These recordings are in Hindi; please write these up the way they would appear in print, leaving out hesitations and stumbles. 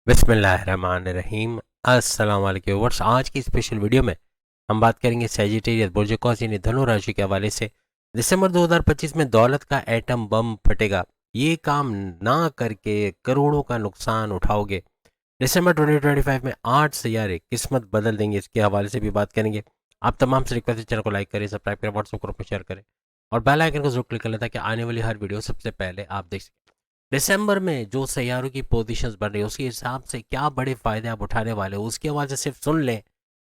बिस्मिल्लाहिर्रहमानिर्रहीम। अस्सलाम वालेकुम व्यूअर्स। आज की स्पेशल वीडियो में हम बात करेंगे सैजिटेरियस बुर्ज कौस यानी धनु राशि के हवाले से। दिसंबर 2025 में दौलत का एटम बम फटेगा, ये काम ना करके करोड़ों का नुकसान उठाओगे। दिसंबर 2025 में 8 सियारे किस्मत बदल देंगे, इसके हवाले से भी बात करेंगे। आप तमाम से रिक्वेस्ट है, चैनल को लाइक करें, सब्सक्राइब करें, व्हाट्सएप ग्रुप में शेयर करें और बेल आइकन को जरूर क्लिक कर लें ताकि आने वाली हर वीडियो सबसे पहले आप देख सकें। दिसंबर में जो सैयारों की पोजीशंस बन रही है उसके हिसाब से क्या बड़े फायदे आप उठाने वाले हो, उसकी आवाज़ से सिर्फ सुन लें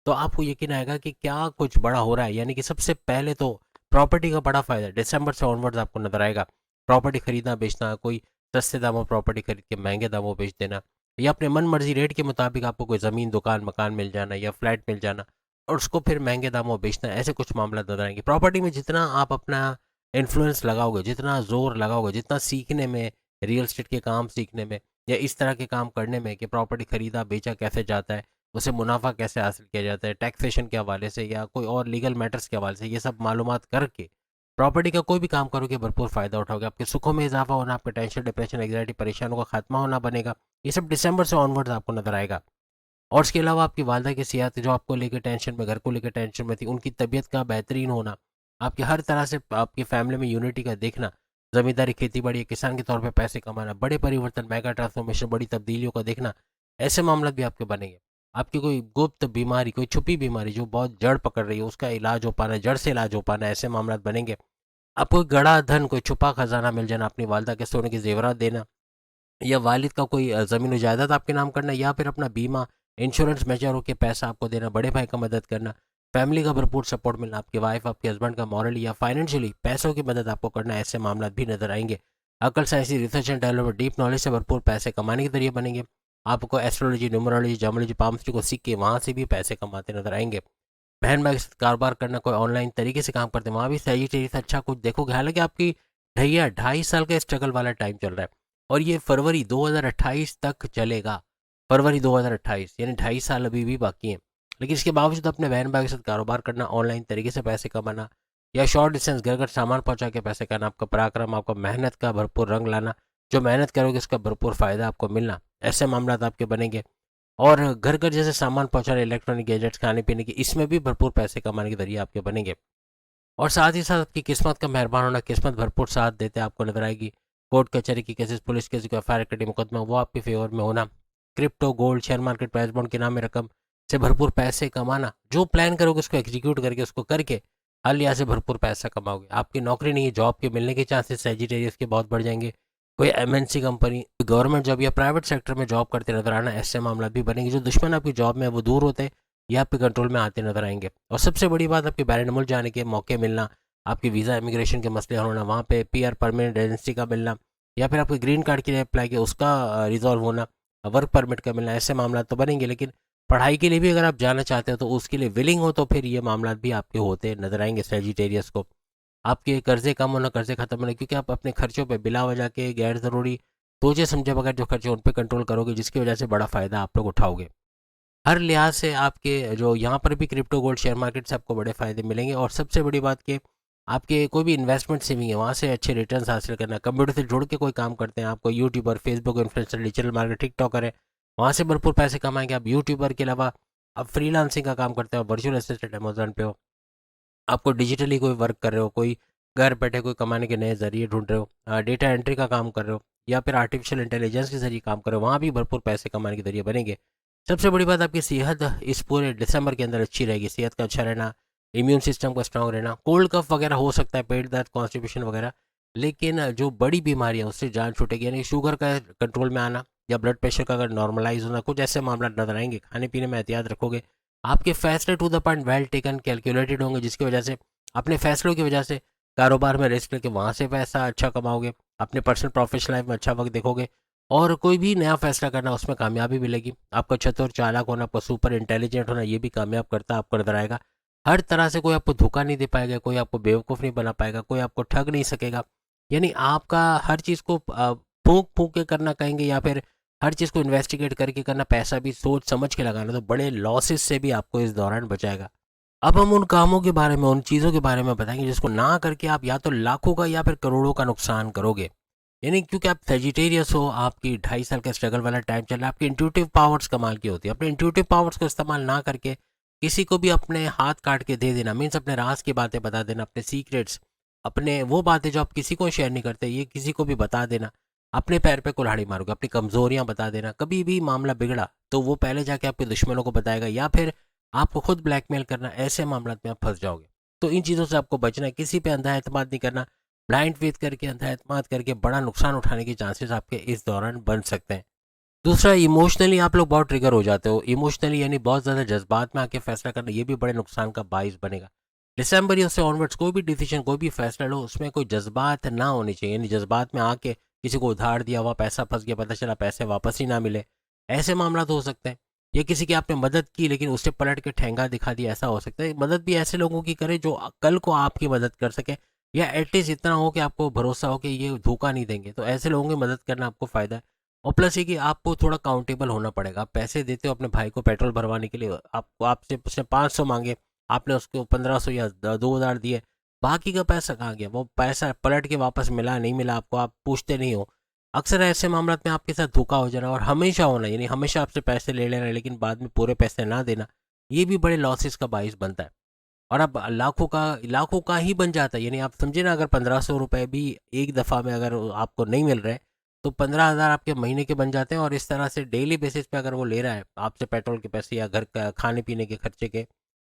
तो आपको यकीन आएगा कि क्या कुछ बड़ा हो रहा है। यानी कि सबसे पहले तो प्रॉपर्टी का बड़ा फायदा दिसंबर से ऑनवर्ड्स आपको नजर आएगा। प्रॉपर्टी खरीदना बेचना, कोई सस्ते दामों प्रॉपर्टी खरीद के महंगे दामों बेच देना, या अपने मन मर्जी रेट के मुताबिक आपको कोई ज़मीन दुकान मकान मिल जाना या फ्लैट मिल जाना और उसको फिर महंगे दामों बेचना, ऐसे कुछ मामला नजर आएंगे। प्रॉपर्टी में जितना आप अपना इन्फ्लुएंस लगाओगे, जितना जोर लगाओगे, जितना सीखने में, रियल एस्टेट के काम सीखने में या इस तरह के काम करने में कि प्रॉपर्टी खरीदा बेचा कैसे जाता है, उसे मुनाफा कैसे हासिल किया जाता है, टैक्सेशन के हवाले से या कोई और लीगल मैटर्स के हवाले से, ये सब मालूमात करके प्रॉपर्टी का कोई भी काम करोगे भरपूर फायदा उठाओगे। आपके सुखों में इजाफा होना, आपके टेंशन डिप्रेशन एंग्जाइटी परेशानों का खात्मा होना बनेगा। ये सब दिसंबर से ऑनवर्ड्स आपको नजर आएगा। और इसके अलावा आपकी वालदा की सेहत, जो आपको लेकर टेंशन में, घर को लेकर टेंशन में थी, उनकी तबीयत का बेहतरीन होना, आपकी हर तरह से आपकी फैमिली में यूनिटी का देखना, जमींदारी खेती बाड़ी किसान के तौर पे पैसे कमाना, बड़े परिवर्तन मेगा ट्रांसफॉर्मेशन बड़ी तब्दीलियों का देखना, ऐसे मामला भी आपके बनेंगे। आपकी कोई गुप्त बीमारी, कोई छुपी बीमारी जो बहुत जड़ पकड़ रही है, उसका इलाज हो पाना, जड़ से इलाज हो पाना, ऐसे मामला बनेंगे। आपको गड़ा धन, कोई छुपा खजाना मिल जाना, अपनी वालदा के सोने के जेवरात देना, या वालिद का कोई ज़मीन जायदाद आपके नाम करना, या फिर अपना बीमा इंश्योरेंस मैच्योर होकर पैसा आपको देना, बड़े भाई का मदद करना, फैमिली का भरपूर सपोर्ट मिलना, आपके वाइफ आपके हस्बैंड का मॉरली या फाइनेंशियली पैसों की मदद आपको करना, ऐसे मामला भी नजर आएंगे। अकल साइंसी research and development deep knowledge से भरपूर पैसे कमाने के जरिए बनेंगे। आपको एस्ट्रोलॉजी न्यूमरोलॉजी जामोलॉजी पामस्ट्री को सीख के वहाँ से भी पैसे कमाते नजर आएंगे। बहन भाई के साथ कारोबार करना, कोई ऑनलाइन तरीके से काम करते हैं, वहाँ भी सैजिटेरियस अच्छा कुछ देखोगे। हालांकि आपकी ढैया 2.5 साल का स्ट्रगल वाला टाइम चल रहा है और ये फरवरी 2028 तक चलेगा। फरवरी 2028 यानी 2.5 साल अभी भी बाकी हैं। लेकिन इसके बावजूद अपने बहन भाई के साथ कारोबार करना, ऑनलाइन तरीके से पैसे कमाना या शॉर्ट डिस्टेंस घर घर सामान पहुंचा के पैसे करना, आपका पराक्रम, आपका मेहनत का भरपूर रंग लाना, जो मेहनत करोगे उसका भरपूर फायदा आपको मिलना, ऐसे मामला आपके बनेंगे। और घर घर जैसे सामान पहुंचाने, इलेक्ट्रॉनिक गैजेट्स, खाने पीने की, इसमें भी भरपूर पैसे कमाने के जरिए आपके बनेंगे। और साथ ही साथ आपकी किस्मत का मेहरबान होना, किस्मत भरपूर साथ देते आपको नजर आएगी। कोर्ट कचहरी की केसेस, पुलिस केस, एफआईआर कटी मुकदमा, वो आपके फेवर में होना। Crypto, gold, share market, price bond के नाम में रकम से भरपूर पैसे कमाना, जो प्लान करोगे उसको एग्जीक्यूट करके, उसको करके हर लिहाज से भरपूर पैसा कमाओगे। आपकी नौकरी नहीं है, जॉब के मिलने के चांसेस सेजिटेरियस के बहुत बढ़ जाएंगे। कोई एमएनसी कंपनी, गवर्नमेंट जॉब या प्राइवेट सेक्टर में जॉब करते नजर आना, ऐसे मामला भी बनेंगे। जो दुश्मन आपकी जॉब में है वो दूर होते हैं, ये आपके कंट्रोल में आते नजर आएंगे। और सबसे बड़ी बात, आपके बैरन मुल्क जाने के मौके मिलना, आपके वीज़ा इमिग्रेशन के मसले हल होना, वहाँ पे पीआर परमानेंट रेजिडेंसी का मिलना, या फिर आपके ग्रीन कार्ड के लिए अप्लाई किया उसका रिजॉल्व होना, वर्क परमिट का मिलना, ऐसे मामला तो बनेंगे। लेकिन पढ़ाई के लिए भी अगर आप जाना चाहते हो तो उसके लिए विलिंग हो तो फिर ये मामला भी आपके होते नजर आएंगे सेजिटेरियस को। आपके कर्जे कम होना, कर्जे खत्म होना, क्योंकि आप अपने खर्चों पे बिला वजह के गैर ज़रूरी सोचे समझे बगैर जो खर्चे उन पर कंट्रोल करोगे, जिसकी वजह से बड़ा फ़ायदा आप लोग उठाओगे। हर लिहाज से आपके जो यहाँ पर भी क्रिप्टो गोल्ड शेयर मार्केट से आपको बड़े फायदे मिलेंगे। और सबसे बड़ी बात कि आपके कोई भी इन्वेस्टमेंट सेविंग है वहाँ से अच्छे रिटर्न्स हासिल करना, कंप्यूटर से जुड़ के कोई काम करते हैं, आपको YouTuber, Facebook influencer, digital market, TikToker है, वहाँ से भरपूर पैसे कमाएंगे। आप यूट्यूबर के अलावा आप फ्रीलांसिंग का काम करते हो, वर्चुअल असिस्टेंट अमेजोन पे हो, आपको डिजिटली कोई वर्क कर रहे हो, कोई घर बैठे कोई कमाने के नए जरिए ढूंढ रहे हो, डेटा एंट्री का काम कर रहे हो, या फिर आर्टिफिशियल इंटेलिजेंस के जरिए काम कर रहे हो, वहाँ भी भरपूर पैसे कमाने के जरिए बनेंगे। सबसे बड़ी बात, आपकी सेहत इस पूरे दिसंबर के अंदर अच्छी रहेगी। सेहत का अच्छा रहना, इम्यून सिस्टम का स्ट्रांग रहना, कोल्ड कफ वगैरह हो सकता है, पेट दर्द, कॉन्स्टिपेशन वगैरह, लेकिन जो बड़ी बीमारी है उससे जान छूटेगी। यानी शुगर का कंट्रोल में आना या ब्लड प्रेशर का अगर नॉर्मलाइज होना, कुछ ऐसे मामला नजर आएंगे। खाने पीने में एहतियात रखोगे, आपके फैसले to the point, well taken, calculated होंगे, जिसकी वजह से अपने फैसलों की वजह से कारोबार में रिस्क लेके वहाँ से पैसा अच्छा कमाओगे, अपने पर्सनल प्रोफेशनल लाइफ में अच्छा वक्त देखोगे, और कोई भी नया फैसला करना उसमें कामयाबी मिलेगी। आपका चतुर चालाक होना, आपका सुपर इंटेलिजेंट होना, ये भी कामयाब करता आपको नजर आएगा। हर तरह से कोई आपको धोखा नहीं दे पाएगा, कोई आपको बेवकूफ़ नहीं बना पाएगा, कोई आपको ठग नहीं सकेगा। यानी आपका हर चीज़ को फूंक फूंक के करना कहेंगे, या फिर हर चीज़ को इन्वेस्टिगेट करके करना, पैसा भी सोच समझ के लगाना, तो बड़े लॉसेस से भी आपको इस दौरान बचाएगा। अब हम उन कामों के बारे में, उन चीज़ों के बारे में बताएंगे जिसको ना करके आप या तो लाखों का या फिर करोड़ों का नुकसान करोगे। यानी क्योंकि आप सेजिटेरियस हो, आपकी 2.5 साल का स्ट्रगल वाला टाइम चल रहा है, आपकी इंट्यूटिव पावर्स कमाल की होती है। अपने इंट्यूटिव पावर्स को इस्तेमाल ना करके किसी को भी अपने हाथ काट के दे देना, मीन्स अपने राज की बातें बता देना, अपने सीक्रेट्स, अपने वो बातें जो आप किसी को शेयर नहीं करते, ये किसी को भी बता देना, अपने पैर पे कुल्हाड़ी मारोगे, अपनी कमजोरियां बता देना। कभी भी मामला बिगड़ा तो वो पहले जाके आपके दुश्मनों को बताएगा या फिर आपको खुद ब्लैकमेल करना, ऐसे मामला में आप फंस जाओगे। तो इन चीज़ों से आपको बचना है, किसी पे अंधा एतमाद नहीं करना। ब्लाइंड फेथ करके, अंधा एतमाद करके बड़ा नुकसान उठाने के चांसेस आपके इस दौरान बन सकते हैं। दूसरा, इमोशनली आप लोग बहुत ट्रिगर हो जाते हो। इमोशनली यानी बहुत ज़्यादा जज्बात में आके फैसला करना, ये भी बड़े नुकसान का बाइस बनेगा। दिसंबर या उससे ऑनवर्ड्स कोई भी डिसीजन, कोई भी फैसला लो, उसमें कोई जज्बात ना होनी चाहिए। यानी जज्बात में आके किसी को उधार दिया, हुआ पैसा फंस गया, पता चला पैसे वापस ही ना मिले, ऐसे मामला तो हो सकते हैं। या किसी की आपने मदद की लेकिन उससे पलट के ठेंगा दिखा दिया, ऐसा हो सकता है। मदद भी ऐसे लोगों की करें जो कल को आपकी मदद कर सके, या एटलीस्ट इतना हो कि आपको भरोसा हो कि ये धोखा नहीं देंगे, तो ऐसे लोगों की मदद करना आपको फ़ायदा है। और प्लस ये कि आपको थोड़ा काउंटेबल होना पड़ेगा। आप पैसे देते हो अपने भाई को पेट्रोल भरवाने के लिए, आपको आपसे उसने 500 मांगे, आपने उसको 1500 या 2000 दिए, बाकी का पैसा कहाँ गया? वो पैसा पलट के वापस मिला नहीं मिला आपको, आप पूछते नहीं हो। अक्सर ऐसे मामलों में आपके साथ धोखा हो जाना और हमेशा होना, यानी हमेशा आपसे पैसे ले लेना लेकिन बाद में पूरे पैसे ना देना, ये भी बड़े लॉसेस का बाइस बनता है। और अब लाखों का ही बन जाता है। यानी आप समझे ना, अगर 1500 रुपये भी एक दफ़ा में अगर आपको नहीं मिल रहे, तो 15,000 आपके महीने के बन जाते हैं। और इस तरह से डेली बेसिस पे अगर वो ले रहा है आपसे पेट्रोल के पैसे या घर का खाने पीने के खर्चे के,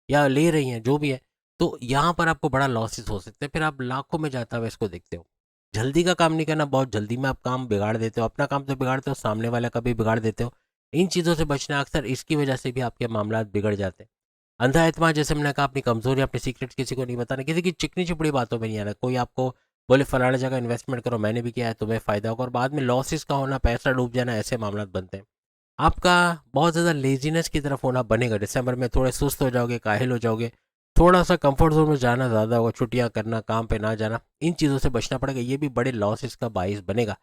या ले रही हैं जो भी है, तो यहाँ पर आपको बड़ा लॉसेस हो सकते हैं। फिर आप लाखों में जाता हुआ इसको देखते हो। जल्दी का काम नहीं करना, बहुत जल्दी में आप काम बिगाड़ देते हो, अपना काम तो बिगाड़ते हो, सामने वाला का भी बिगाड़ देते हो। इन चीज़ों से बचना, अक्सर इसकी वजह से भी आपके मामला बिगड़ जाते हैं। अंधा एतमाद, जैसे मैंने कहा, अपनी कमजोरी, अपने सीक्रेट किसी को नहीं बताना, किसी की चिकनी चिपड़ी बातों में नहीं आना। कोई आपको बोले फलाना जगह इन्वेस्टमेंट करो, मैंने भी किया है, तुम्हें फायदा होगा, और बाद में लॉसेस का होना, पैसा डूब जाना, ऐसे मामला बनते हैं। आपका बहुत ज़्यादा लेजीनेस की तरफ होना बनेगा। दिसंबर में थोड़े सुस्त हो जाओगे, काहिल हो जाओगे, थोड़ा सा कंफर्ट जोन में जाना ज़्यादा होगा, छुट्टियां करना, काम पे ना जाना, इन चीज़ों से बचना पड़ेगा। ये भी बड़े लॉसेस का बाइस बनेगा।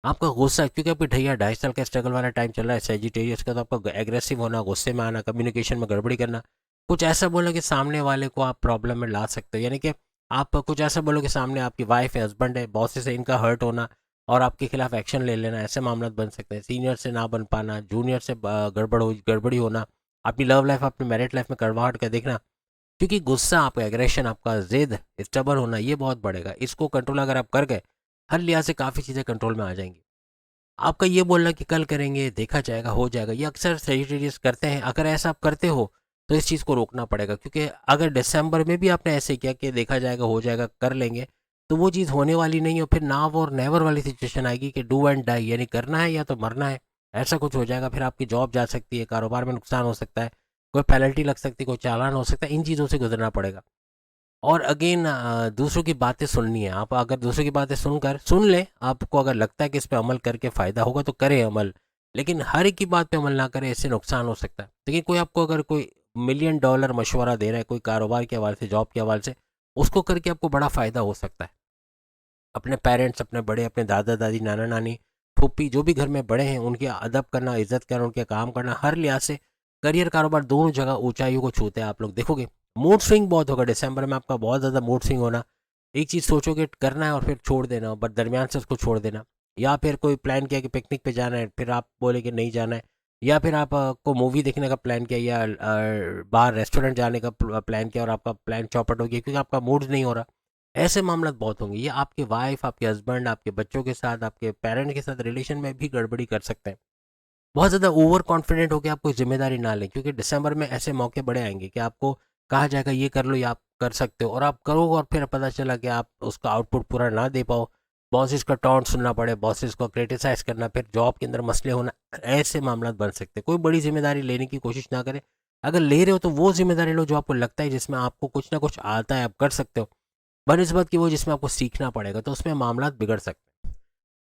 आपका गुस्सा, क्योंकि आपकी ढैया 2.5 साल का स्ट्रगल वाला टाइम चल रहा है सेजिटेरियस का, तो आपका एग्रेसिव होना, गुस्से में आना, कम्युनिकेशन में गड़बड़ी करना, कुछ ऐसा बोलो कि सामने वाले को आप प्रॉब्लम में ला सकते हो। यानी कि आप कुछ ऐसा बोलो कि सामने आपकी वाइफ है, हस्बैंड है, बॉसेस है, इनका हर्ट होना और आपके खिलाफ एक्शन ले लेना, ऐसे मामला बन सकते हैं। सीनियर से ना बन पाना, जूनियर से गड़बड़ी होना, अपनी लव लाइफ, अपनी मैरिड लाइफ में कड़वाहट का देखना, क्योंकि गुस्सा, आपका एग्रेशन, आपका जिद, स्टबर्न होना, ये बहुत बढ़ेगा। इसको कंट्रोल अगर आप कर गए, हर लिहाज से काफ़ी चीज़ें कंट्रोल में आ जाएंगी। आपका ये बोलना कि कल करेंगे, देखा जाएगा, हो जाएगा, ये अक्सर सेजिटेरियस करते हैं। अगर ऐसा आप करते हो तो इस चीज़ को रोकना पड़ेगा, क्योंकि अगर दिसंबर में भी आपने ऐसे किया कि देखा जाएगा, हो जाएगा, कर लेंगे, तो वो चीज़ होने वाली नहीं है। फिर नाव और नेवर वाली सिचुएशन आएगी कि डू एंड डाई, यानी करना है या तो मरना है, ऐसा कुछ हो जाएगा। फिर आपकी जॉब जा सकती है, कारोबार में नुकसान हो सकता है, कोई पेनल्टी लग सकती है, कोई चालान हो सकता है, इन चीज़ों से गुजरना पड़ेगा। और अगेन, दूसरों की बातें सुननी है। आप अगर दूसरों की बातें सुन ले, आपको अगर लगता है कि इस पे अमल करके फ़ायदा होगा तो करें अमल, लेकिन हर एक की बात पे अमल ना करें, इससे नुकसान हो सकता है। लेकिन कोई आपको अगर कोई $1,000,000 मशवरा दे रहा है, कोई कारोबार के हवाले से, जॉब के हवाले से, उसको करके आपको बड़ा फ़ायदा हो सकता है। अपने पेरेंट्स, अपने बड़े, अपने दादा दादी, नाना नानी, फूफी, जो भी घर में बड़े हैं, उनकी अदब करना, इज्जत करना, उनके काम करना, हर लिहाज से करियर, कारोबार, दोनों जगह ऊंचाइयों को छूते हैं। आप लोग देखोगे मूड स्विंग बहुत होगा दिसंबर में, आपका बहुत ज़्यादा मूड स्विंग होना। एक चीज़ सोचोगे करना है और फिर छोड़ देना, बट दरमियान से उसको छोड़ देना। या फिर कोई प्लान किया कि पिकनिक पे जाना है, फिर आप बोले कि नहीं जाना है। या फिर आप को मूवी देखने का प्लान किया, या बाहर रेस्टोरेंट जाने का प्लान किया और आपका प्लान चौपट हो गया क्योंकि आपका मूड नहीं हो रहा। ऐसे मामला बहुत होंगे। ये आपके वाइफ, आपके हस्बैंड, आपके बच्चों के साथ, आपके पेरेंट के साथ रिलेशन में भी गड़बड़ी कर सकते हैं। बहुत ज़्यादा ओवर कॉन्फिडेंट होकर आप कोई जिम्मेदारी ना लें, क्योंकि दिसंबर में ऐसे मौके बड़े आएंगे कि आपको कहा जाएगा ये कर लो या आप कर सकते हो, और आप करोगे और फिर पता चला कि आप उसका आउटपुट पूरा ना दे पाओ, बॉसेस का टॉन्ट सुनना पड़े, बॉसेस को क्रिटिसाइज करना, फिर जॉब के अंदर मसले होना, ऐसे मामला बन सकते हैं। कोई बड़ी जिम्मेदारी लेने की कोशिश ना करें। अगर ले रहे हो तो वो जिम्मेदारी लो जो आपको लगता है जिसमें आपको कुछ ना कुछ आता है, आप कर सकते हो, बनस्बत की वो जिसमें आपको सीखना पड़ेगा, तो उसमें मामला बिगड़ सकते हैं।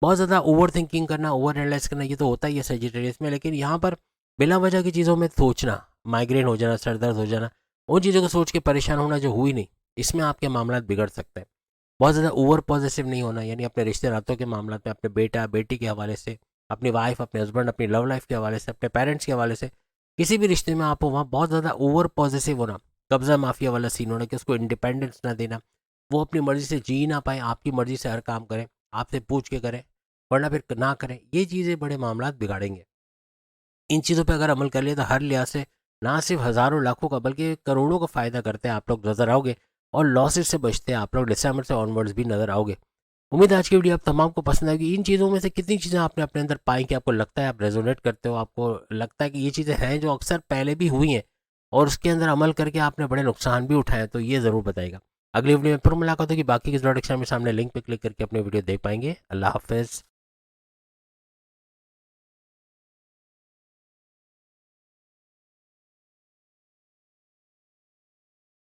बहुत ज़्यादा ओवर थिंकिंग करना, ओवर एनालाइज करना, ये तो होता ही है सेजिटेरियस में, लेकिन यहाँ पर बिना वजह की चीज़ों में सोचना, माइग्रेन हो जाना, सर दर्द हो जाना, उन चीज़ों को सोच के परेशान होना जो हुई नहीं, इसमें आपके मामला बिगड़ सकते हैं। बहुत ज़्यादा ओवर पॉजिटिव नहीं होना, यानी अपने रिश्ते नातों के मामला में, अपने बेटा बेटी के हवाले से, अपनी वाइफ, अपने हस्बैंड, अपनी लव लाइफ के हवाले से, अपने पेरेंट्स के हवाले से, किसी भी रिश्ते में आप हो वहाँ बहुत ज़्यादा ओवर पॉजिटिव होना, कब्जा माफिया वाला सीन होना कि उसको इंडिपेंडेंस ना देना, वो अपनी मर्जी से जी ना पाए, आपकी मर्जी से हर काम करें, आपसे पूछ के करें, वरना फिर ना करें। ये चीज़ें बड़े मामला बिगाड़ेंगे। इन चीज़ों पे अगर अमल कर लिया तो हर लिहाज से ना सिर्फ हज़ारों लाखों का बल्कि करोड़ों का फ़ायदा करते हैं आप लोग नज़र आओगे, और लॉसेस से बचते हैं आप लोग दिसंबर से ऑनवर्ड्स भी नज़र आओगे। उम्मीद है आज की वीडियो आप तमाम को पसंद आएगी। इन चीज़ों में से कितनी चीज़ें आपने अपने अंदर पाई कि आपको लगता है आप रेजोनेट करते हो, आपको लगता है कि ये चीज़ें हैं जो अक्सर पहले भी हुई हैं और उसके अंदर अमल करके आपने बड़े नुकसान भी उठाए, तो ये ज़रूर बताइएगा। अगली वीडियो में फिर मुलाकात होगी। बाकी की इंट्रोडक्शन में सामने लिंक पे क्लिक करके अपने वीडियो देख पाएंगे। अल्लाह हाफिज़।